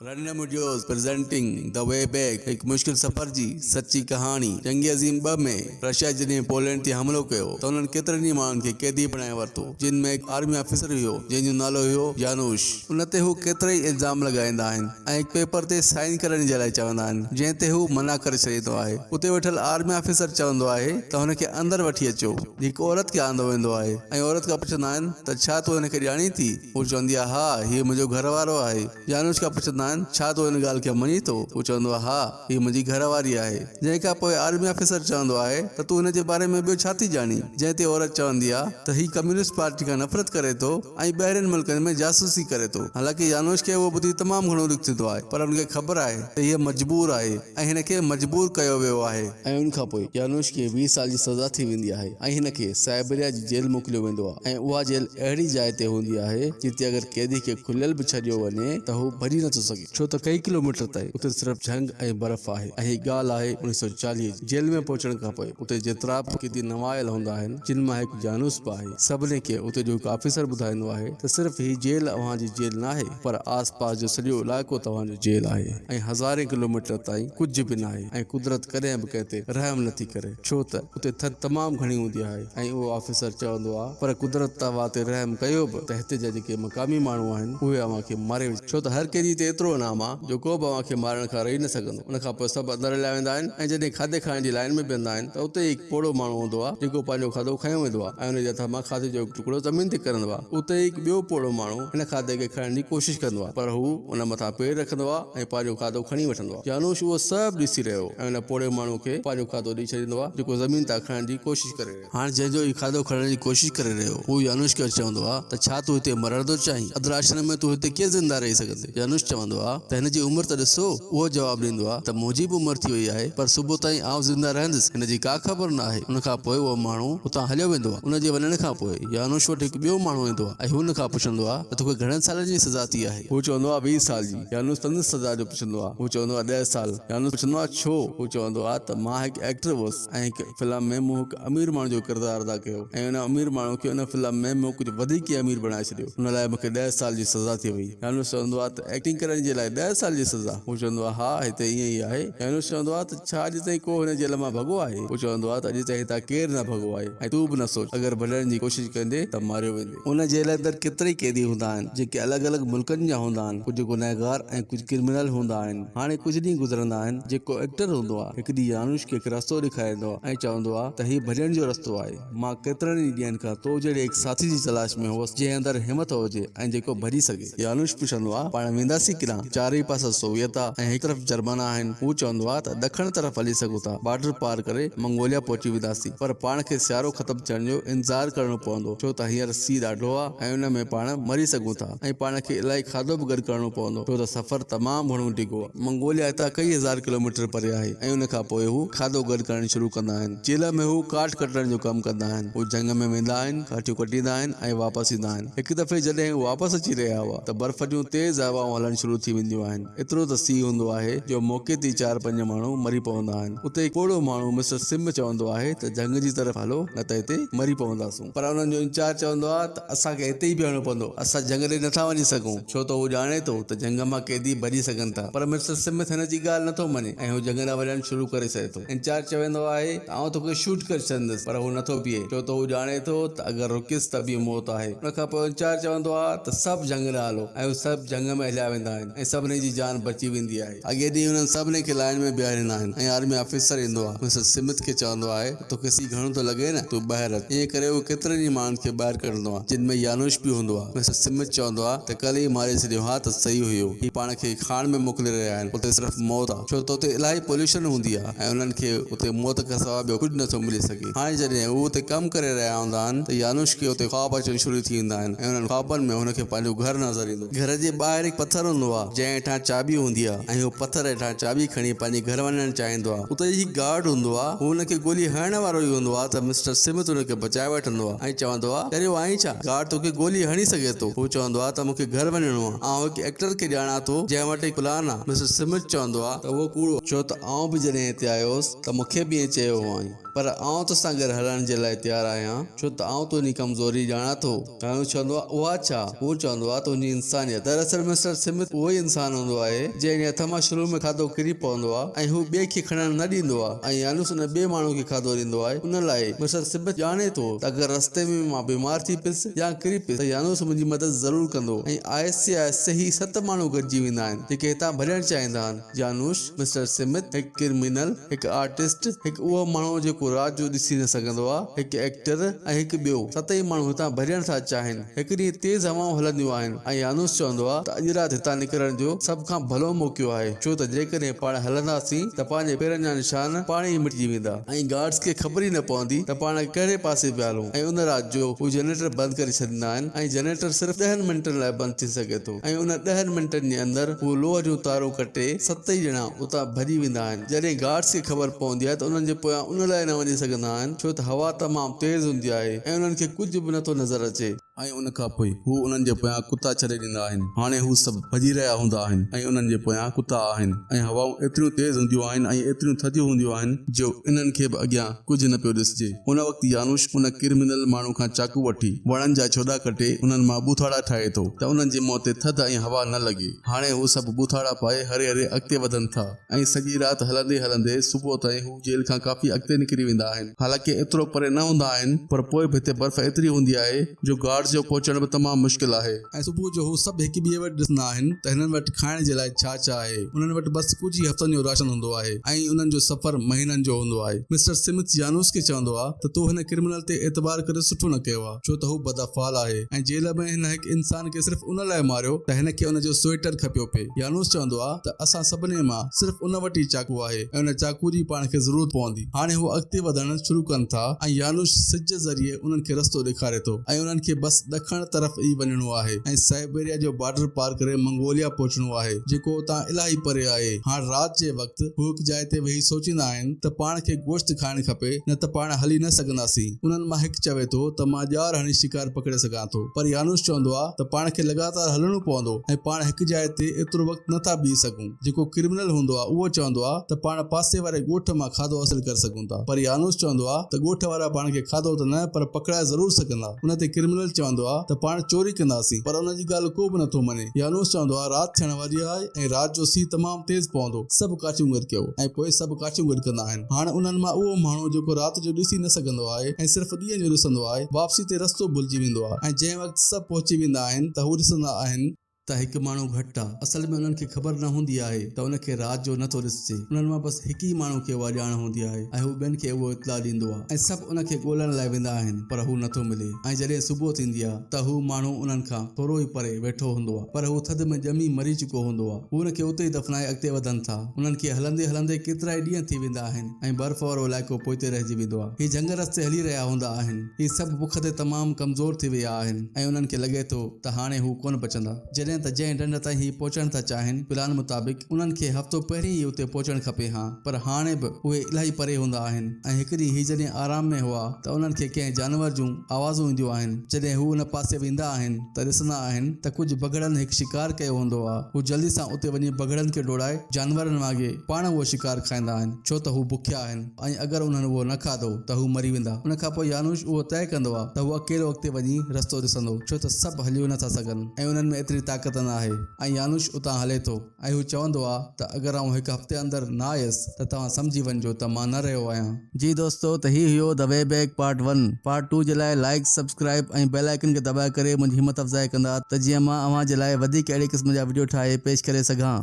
Run videos presenting the way back एक मुश्किल सफ़र जी सच्ची कहानी। जंग अज़ीम 2 में रशिया जॾहिं पोलैंड ते हमलो कयो त उन्हनि केतिरनि ई माण्हुनि खे कैदी बणाए वरितो, जिन में हिकु आर्मी ऑफिसर हुयो जंहिंजो नालो हुयो यानुश। उन ते हू केतिरा ई इल्ज़ाम लॻाईंदा आहिनि ऐं हिकु पेपर ते साइन करण जे लाइ चवंदा आहिनि, जंहिं ते हू मना करे छॾींदो आहे। उते वेठल आर्मी ऑफिसर चवंदो आहे त हुनखे अंदरि वठी अचो। हिकु औरत खे आंदो वेंदो आहे ऐं औरत खां पुछंदा आहिनि त छा तूं हिनखे ॼाणी थी? हू चवंदी आहे हा, हीउ मुंहिंजो घर वारो आहे। यानुश खां पुछंदा आहिनि छा तूं हिन ॻाल्हि खे मञी थो? हू चवंदो आहे हा, हीअ मुंहिंजी घरवारी आहे। जंहिं खां पोइ आर्मी ऑफिसर चवंदो आहे त तूं हिन जे बारे में ॿियो छा थी ॼाणी? जंहिं ते औरत चवंदी आहे त हीउ कम्युनिस्ट पार्टी खां नफ़रत करे थो ऐं ॿाहिरिनि मुल्कनि में जासूसी करे थो। हालांकि यानुश खे उहो ॿुधी तमामु घणो दुख थींदो आहे, पर हुनखे ख़बर आहे त हीअ मजबूर आहे ऐं हिन खे मजबूर कयो वियो आहे। ऐं उन खां पोइ यानुश खे 20 साल जी सज़ा थी वेंदी आहे ऐं हिन खे साइबेरिया जी जेल मोकिलियो वेंदो आहे। ऐं उहा जेल अहिड़ी जाइ ते हूंदी आहे जिते अगरि कैदी खे खुलियल बि छॾियो वञे त हू भॼी नथो सघे, छो त कई किलोमीटर ताईं उते सिर्फ़ झंग ऐं बर्फ़ आहे। ऐं हीअ ॻाल्हि आहे 1940 जी। जेल में पहुचण खां पोइ उते जेतिरा बि कैदी नवायल हूंदा आहिनि, जिन मां हिकु जानूस बि आहे, सभिनी खे उते जो हिकु ऑफिसर ॿुधाईंदो आहे त सिर्फ़ हीअ जेल अव्हांजी जेल न आहे, पर आस पास जो सॼो इलाइक़ो तव्हांजो जेल आहे ऐं हज़ारे किलोमीटर ताईं कुझु बि न आहे। ऐं कुदरत कॾहिं बि कंहिं ते रहम नथी करे, छो त उते थधि तमामु घणी हूंदी आहे। ऐं उहो ऑफिसर चवंदो आहे पर कुदरत तव्हां ते रहम कयो बि त हिते जा जेके मक़ामी माण्हू आहिनि उहे अव्हांखे मारे विझ, छो त हर कैदी ते एतिरो इनाम आहे जो को बि अव्हांखे मारण खां रही न सघंदो। उन खां पोइ सभु अंदरि हलिया वेंदा आहिनि ऐं जॾहिं खाधे खाइण जी लाइन में बीहंदा आहिनि त उते हिकु पोड़ो माण्हू हूंदो आहे जेको पंहिंजो खाधो खयो वेंदो आहे ऐं हुनजे हथां मां खाधे जो हिकु टुकड़ो ज़मीन ते किरंदो आहे। उते हिकु ॿियो पोड़ो माण्हू हिन खाधे खे खाइण जी कोशिशि कंदो आहे, पर हू उन मथां पेर रखंदो आहे ऐं पंहिंजो खाधो खणी वठंदो आहे। यानुश उहो सभु ॾिसी रहियो ऐं हुन पोड़े माण्हू खे पंहिंजो खाधो ॾेई छॾींदो आहे जेको ज़मीन तां खाइण जी कोशिशि करे रहियो। हाणे जंहिंजो हीउ खाधो खणण जी कोशिशि करे रहियो हू यानुश खे चवंदो आहे त छा तूं हिते मरण थो चाहीं? अदर आश्रम में तूं हिते कीअं ज़िंदा रही सघंदे? यानुश चवंदो आहे त हिन जी उमिरि त ॾिसो। उहो जवाबु ॾींदो आहे त मुंहिंजी बि उमिरि थी वई आहे, पर सुबुह ताईं आउं ज़िंदा रहंदुसि हिन जी का ख़बर न आहे। उन खां पोइ उहो माण्हू हुतां हलियो वेंदो आहे। उन जे वञण खां पोइ यानुश वटि हिकु ॿियो माण्हू ईंदो आहे ऐं हुन खां पुछंदो आहे त तोखे घणनि सालनि जी सज़ा थी आहे? हू चवंदो आहे 20 साल जी। यानुश तंदुरुस्त सज़ा जो पुछंदो आहे। हू चवंदो आहे 10 साल। यानुश पुछंदो आहे छो? हू चवंदो आहे त मां हिकु एक्टर हुउसि ऐं हिकु फिल्म में मूं हिकु अमीर माण्हू जो किरदारु अदा कयो ऐं हुन अमीर माण्हू खे हुन फिल्म में मूं कुझु वधीक ई अमीर बणाए छॾियो। हुन लाइ मूंखे 10 साल जी सज़ा थी वई। यानुश चवंदो आहे त एक्टिंग करण जे लाइ 10 साल जी सज़ा? हू चवंदो आहे हा, हिते ईअं ई आहे। यानुश चवंदो आहे त छा अॼु ताईं को हिन जेल मां भॻो आहे? हू चवंदो आहे त अॼु ताईं हितां केरु न भॻो आहे ऐं तूं बि न सोच, अगरि भॼण जी कोशिशि कंदे त मारियो वेंदे। उन जेल अंदरि केतिरा ई कैदी हूंदा आहिनि जेके अलॻि अलॻि मुल्कनि जा हूंदा आहिनि। कुझु गुनहगार ऐं कुझु क्रिमिनल हूंदा आहिनि। हाणे कुझु ॾींहं गुज़रंदा आहिनि, जेको एक्टर हूंदो आहे हिकु ॾींहुं यानुश खे हिकु रस्तो ॾेखारींदो आहे ऐं चवंदो आहे त हीउ भॼण जो रस्तो आहे। मां केतिरनि ई ॾींहंनि खां तो जहिड़े हिकु साथी जी तलाश में हुअसि जंहिं अंदरि हिमत हुजे ऐं जेको भॼी सघे। यानुश पुछंदो आहे पाण वेंदासीं किरां? चारई पासा सोवियत आहे ऐं हिकु तरफ़ जर्मन आहिनि। हू चवंदो आहे त ॾखण तरफ़ हली सघूं था, बॉर्डर पार करे मंगोलिया पहुची वेंदासीं, पर पाण खे सियारो ख़तमु थियण जो इंतज़ारु करणो पवंदो, छो त हींअर सीउ ॾाढो आहे ऐं उन में पाण मरी सघूं था ऐं पाण खे इलाही खाधो बि गॾु करणो पवंदो, छो त सफ़र तमामु घणो डिघो आहे। मंगोलिया हितां कई हज़ार किलोमीटर परे आहे ऐं उन खां पोइ हू खाधो गॾु करणु शुरू कंदा आहिनि। जेल में हू काठ कटण जो कमु कंदा आहिनि। हू जंग में वेंदा आहिनि, काठियूं कटींदा आहिनि ऐं वापसि ईंदा आहिनि। हिकु दफ़े जॾहिं हू वापसि अची रहिया हुआ त बर्फ़ जूं तेज़ हवाऊं हलणु शुरू थी वेंदियूं आहिनि। एतिरो त सीउ हूंदो आहे जो मौक़े ते 4-5 माण्हू मरी पवंदा आहिनि। उते हिकु पोड़ो माण्हू मिस्टर सिम चवंदो आहे त जंग जी तरफ़ हलो, न त हिते मरी पवंदासूं, पर उन्हनि जो इंचार्ज चवंदो आहे त असांखे हिते ई बीहणो पवंदो, असां जंग ॾे नथा वञी सघूं, छो त हू ॼाणे थो त जंग मां कैदी भॼी सघनि था। पर मिस्टर सिम हिन जी ॻाल्हि नथो मञे ऐं हू जंग ॾांहुं वञणु शुरू करे छॾे थो। इंचार्ज चवंदो आहे त आउं तोखे शूट करे छॾंदुसि, पर हू नथो बीहे, छो त हू ॼाणे थो त अगरि रुकियसि त बि मौत आहे। उन खां पोइ इंचार्ज चवंदो आहे त सभु जंग ॾांहुं हलो ऐं हू सभु जंग में हलिया वेंदा आहिनि ऐं सभिनी जी जान बची वेंदी आहे। अॻे ॾींहुं हुननि सभिनी खे लाइन में बीहारींदा आहिनि ऐं आर्मी ऑफिसर ईंदो आहे। मिस्टर स्मिथ खे चवंदो आहे तोखे सीउ घणो थो लॻे न, तूं ॿाहिरि अच। ईअं करे हू केतिरनि ई माण्हुनि खे ॿाहिरि कढंदो आहे, जिन में यानुश बि हूंदो आहे। मिस्टर स्मिथ चवंदो आहे त कल्ह ई मारे छॾियो हा त सही हुयो, ही पाण खे खाण में मोकिले रहिया आहिनि, उते सिर्फ़ मौत आहे, छो त उते इलाही पॉल्यूशन हूंदी आहे ऐं उन्हनि खे उते मौत खां सवाइ ॿियो कुझु नथो मिली सघे। हाणे जॾहिं हू उते कमु करे रहिया हूंदा आहिनि त यानुश खे उते ख़्वाब अचणु शुरू थी वेंदा आहिनि ऐं उन्हनि ख़्वाबनि में हुनखे पंहिंजो घर नज़र ईंदो। घर जे ॿाहिरि हिकु पथर हूंदो आहे जंहिं हेठां चाबी हूंदी आहे ऐं हू पथर हेठां चाबी खणी पंहिंजे घर वञणु चाहींदो आहे। उते ही गार्ड हूंदो आहे, हू हुनखे गोली हणण वारो ई हूंदो आहे त मिस्टर स्मिथ हुनखे बचाए वठंदो आहे ऐं चवंदो आहे करियो आई छा, गार्ड तोखे गोली हणी सघे थो। हू चवंदो आहे त मूंखे घर वञणो आहे, आउं हिकु एक्टर खे ॼाणा थो जंहिं वटि हिकु प्लान आहे। मिस्टर स्मिथ चवंदो आहे त उहो कूड़ो, छो त आउं बि जॾहिं हिते आयो हुउसि त मूंखे बि ईअं चयो हुअईं, पर आउं तोसां गॾु हलण जे लाइ तयारु आहियां, छो त आउं तुंहिंजी कमज़ोरी ॼाणा थो। यानुश चवंदो आहे उहा छा? हू चवंदो आहे तुंहिंजी इंसानियत। दरअसल मिस्टर स्मिथ उहो उहो इंसान हूंदो आहे जंहिं हथ मां शुरू में खाधो किरी पवंदो आहे ऐं हू ॿिए खे खणण न ॾींदो आहे ऐं यानुस उन ॿिए माण्हू खे खाधो ॾींदो आहे। उन लाइ मिस्टर सिमथ ॼाणे थो त अगरि रस्ते में मां बीमार थी पियुसि या किरी पियुसि त यानुस मुंहिंजी मदद ज़रूर कंदो ऐं आहिस्ते आहिस्ते ही 7 माण्हू गॾिजी वेंदा आहिनि जेके हितां भॼण चाहींदा आहिनि। यानुस, मिस्टर सिमथ, हिकु क्रिमिनल, हिकु आर्टिस्ट, हिकु उहो माण्हू जेको रात जो ॾिसी न सघंदो आहे, हिकु एक्टर ऐं हिकु ॿियो। 7 माण्हू हितां भॼण था चाहिनि। हिकु ॾींहुं तेज़ हवाऊं हलंदियूं आहिनि ऐं यानुस चवंदो आहे त अॼु राति हितां निकिरण जो सभ खां भलो मौक़ो आहे, छो त जेकॾहिं पाण हलंदासीं त पंहिंजे पेरनि जा निशान पाण ई मिटिजी वेंदा ऐं गार्ड्स खे ख़बर ई न पवंदी त पाण कहिड़े पासे पिया हलूं। ऐं उन राति जो हू जनरेटर बंदि करे छॾींदा आहिनि ऐं जनरेटर सिर्फ़ 10 मिंटनि लाइ बंदि थी सघे थो ऐं उन 10 मिंटनि जे अंदरि हू लोह जो तारो कटे 7 ॼणा उतां भॼी वेंदा आहिनि। जॾहिं गार्ड्स खे ख़बर पवंदी आहे त उन्हनि जे पोयां उन लाइ न वञी सघंदा आहिनि छो त हवा तमामु तेज़ हूंदी आहे ऐं उन्हनि खे कुझु बि नथो नज़र अचे ऐं उन खां पोइ हू उन्हनि जे पोयां कुता छॾे ॾींदा आहिनि। हाणे हू सभु भॼी रहिया हूंदा आहिनि ऐं उन्हनि जे पोयां कुता आहिनि ऐं हवाऊं एतिरियूं तेज़ हूंदियूं आहिनि ऐं एतिरियूं थधियूं हूंदियूं आहिनि जो इन्हनि खे बि अॻियां कुझु न पियो ॾिसिजे। उन वक़्तु यानुस उन क्रिमिनल माण्हू खां चाकू वठी वणनि जा छोड़ा कटे उन्हनि मां बूथाड़ा ठाहे थो त उन्हनि जे मुंहं ते थधि ऐं हवा न लॻे। हाणे हू सभु बूथाड़ा पाए हरे हरे अॻिते वधनि था ऐं सॼी राति हलंदे हलंदे सुबुह ताईं हू जेल खां काफ़ी अॻिते निकिरी वेंदा आहिनि। हालांकि एतिरो परे न हूंदा आहिनि पर पोइ बि हिते बर्फ़ एतिरी हूंदी आहे जो गार्ड्स जो पहुचण बि तमामु मुश्किल आहे। ऐं सुबुह जो हू सभु हिक ॿिए वटि ॾिसंदा आहिनि त हिननि वटि खाइण जे लाइ छा छा आहे। उन्हनि वटि बसि कुझु ई हफ़्तनि जो राशन हूंदो आहे ऐं उन्हनि जो सफ़र महीननि जो हूंदो आहे। मिस्टर सिमथ यानुस खे चवंदो आहे त तूं हिन क्रिमिनल ते एतबार करे सुठो न कयो आहे छो त हू बदअफ़ाल आहे ऐं जेल में हिन हिकु इंसान खे सिर्फ़ उन लाइ मारियो त हिन खे उनजो स्वेटर खपियो पिए। यानुस चवंदो आहे त असां सभिनी मां सिर्फ़ उन वटि ई चाकू आहे ऐं उन चाकू जी पाण खे ज़रूरत पवंदी। हाणे हू अॻिते वधण शुरू कनि था ऐं यानुस सिज ज़रिए उन्हनि खे रस्तो ॾेखारे थो ऐं उन्हनि खे बसि ॾखण तरफ़ ई वञणो आहे ऐं साइबेरिया जो बॉर्डर पार करे मंगोलिया पहुचणो आहे जेको उतां इलाही परे आहे। हाणे राति जे वक़्तु हू हिकु जाइ ते वेही सोचींदा आहिनि त पाण खे गोश्त खाइण खपे न त पाण हली न सघंदासीं। उन्हनि मां हिकु चवे थो त मां ॼार हणी शिकार पकड़े सघां थो पर यानुस चवंदो आहे त पाण खे लगातार हलणो पवंदो ऐं पाण हिकु जाइ ते एतिरो वक़्तु नथा बीह सघूं। जेको क्रिमिनल हूंदो आहे उहो चवंदो आहे त पाण पासे वारे ॻोठ मां खाधो हासिल करे सघूं था पर यानुस चवंदो आहे त ॻोठ वारा पाण खे खाधो त न पर पकड़ाए ज़रूर सघंदा। उन ते क्रिमिनल चवंदो आहे त पाण चोरी कंदासीं पर उन जी ॻाल्हि को बि नथो मञे। यानुस चवंदो आहे राति थियण वारी आहे ऐं राति जो सीउ तमामु तेज़ पवंदो, सभु काठियूं गॾु कयो ऐं पोइ सभु काठियूं गॾु कंदा आहिनि। हाणे उन्हनि मां उहो माण्हू जेको राति जो ॾिसी न सघंदो आहे ऐं सिर्फ़ु ॾींहं जो ॾिसंदो आहे वापसी ते रस्तो भुलिजी वेंदो आहे ऐं जंहिं वक़्तु सभु पहुची वेंदा आहिनि त हू ॾिसंदा आहिनि त हिकु माण्हू घटि आहे। असल में उन्हनि खे ख़बर न हूंदी आहे त उनखे राति जो नथो ॾिसिजे। उन्हनि मां बसि हिकु ई माण्हू खे उहा ॼाण हूंदी आहे ऐं हू ॿियनि खे उहो इतला ॾींदो आहे ऐं सभु उनखे ॻोल्हण लाइ वेंदा आहिनि पर हू नथो मिले ऐं जॾहिं सुबुह थींदी आहे त हू माण्हू उन्हनि खां थोरो ई परे वेठो हूंदो आहे पर हू थधि में ॼमी मरी चुको हूंदो आहे। हू उनखे उते ई दफ़नाए अॻिते वधनि था। उन्हनि खे हलंदे हलंदे केतिरा ई ॾींहं थी वेंदा आहिनि ऐं बर्फ़ वारो इलाइक़ो पोइते रहिजी वेंदो आहे। ही जंग रस्ते हली रहिया हूंदा आहिनि। ही सभु बुख ते तमामु कमज़ोर थी विया आहिनि ऐं उन्हनि खे लॻे थो त हाणे हू कोन बचंदा। जॾहिं त जंहिं ॾंड ताईं ही पहुचण था चाहिनि प्लान मुताबिक़ उन्हनि खे हफ़्तो पहिरीं ई उते पहुचणु खपे हा पर हाणे बि उहे इलाही परे हूंदा आहिनि। ऐं हिकु ॾींहुं ही जॾहिं आराम में हुआ त उन्हनि खे कंहिं जानवर जूं आवाज़ूं ईंदियूं आहिनि। जॾहिं हू उन पासे वेंदा आहिनि त ॾिसंदा आहिनि त कुझु बगड़नि हिकु शिकार कयो हूंदो आहे। हू जल्दी सां उते वञी बगड़नि खे डोड़ाए जानवरनि वांगे पाण उहो शिकार खाईंदा आहिनि छो त हू बुखिया आहिनि ऐं अगरि उन्हनि उहो न खाधो त हू मरी वेंदा। उन खां पोइ यानुस उहो तय कंदो आहे त हू अकेलो अॻिते वञी रस्तो ॾिसंदो छो त सभु हली नथा सघनि ऐं उन्हनि में एतिरी ताक़त न आहे ऐं यानुस उतां हले थो ऐं हू चवंदो आहे त अगरि आउं हिकु हफ़्ते अंदरि न आयुसि त तव्हां सम्झी वञिजो त मां न रहियो आहियां। जी दोस्तो, त ही हुयो the way back part 1। Part 2 जे लाइ लाइक, सब्सक्राइब ऐं बेल आइकन खे दबाए करे मुंहिंजी हिमत अफ़ज़ाई कंदा त जीअं मां अव्हां जे लाइ वधीक अहिड़े क़िस्म जा वीडियो ठाहे पेश करे सघां।